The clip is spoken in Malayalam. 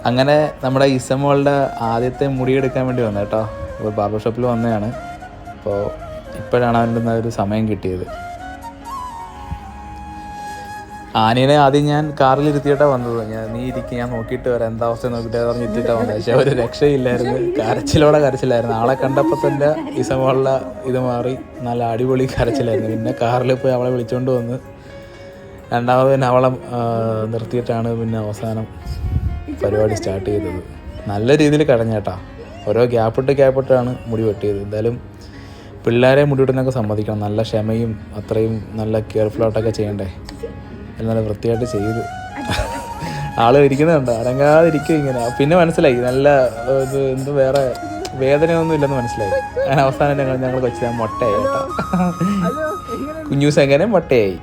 അങ്ങനെ നമ്മുടെ ഇസമോളുടെ ആദ്യത്തെ മുടിയെടുക്കാൻ വേണ്ടി വന്നത് കേട്ടോ. അപ്പോൾ ബാർബർ ഷോപ്പിൽ വന്നതാണ്. അപ്പോൾ ഇപ്പോഴാണ് അവൻ്റെ ഒരു സമയം കിട്ടിയത്. ആനേനെ ആദ്യം ഞാൻ കാറിലിരുത്തിയിട്ടാണ് വന്നത്. നീ ഇരിക്കും, ഞാൻ നോക്കിയിട്ട് വരാം, എന്താ അവസ്ഥ നോക്കിയിട്ട് പറഞ്ഞിട്ടിട്ടാണ് വന്നത്. പക്ഷേ ഒരു രക്ഷയില്ലായിരുന്നു, കരച്ചിലായിരുന്നു. ആളെ കണ്ടപ്പോൾ തന്നെ ഇസമോളുടെ ഇത് മാറി, നല്ല അടിപൊളി കരച്ചിലായിരുന്നു. പിന്നെ കാറിൽ പോയി അവളെ വിളിച്ചുകൊണ്ട് വന്ന് രണ്ടാമത് പിന്നെ അവളെ നിർത്തിയിട്ടാണ് പിന്നെ അവസാനം പരിപാടി സ്റ്റാർട്ട് ചെയ്തത്. നല്ല രീതിയിൽ കരഞ്ഞേട്ടാ. ഓരോ ഗ്യാപ്പിട്ടാണ് മുടി വെട്ടിയത്. എന്തായാലും പിള്ളേരെ മുടി വെട്ടുന്നൊക്കെ സമ്മതിക്കണം. നല്ല ക്ഷമയും അത്രയും നല്ല കെയർഫുള്ളായിട്ടൊക്കെ ചെയ്യണ്ടേ. നല്ല വൃത്തിയായിട്ട് ചെയ്ത് ആള് ഇരിക്കുന്നുണ്ടോ, അനങ്ങാതിരിക്കും ഇങ്ങനെ. പിന്നെ മനസ്സിലായി നല്ല ഇത് എന്ത് വേറെ വേദനയൊന്നും ഇല്ലെന്ന് മനസ്സിലായി. അങ്ങനെ അവസാനം ഞങ്ങൾ വെച്ചാൽ മുട്ടയായി കേട്ടോ. കുഞ്ഞൂസ് എങ്ങനെ മുട്ടയായി.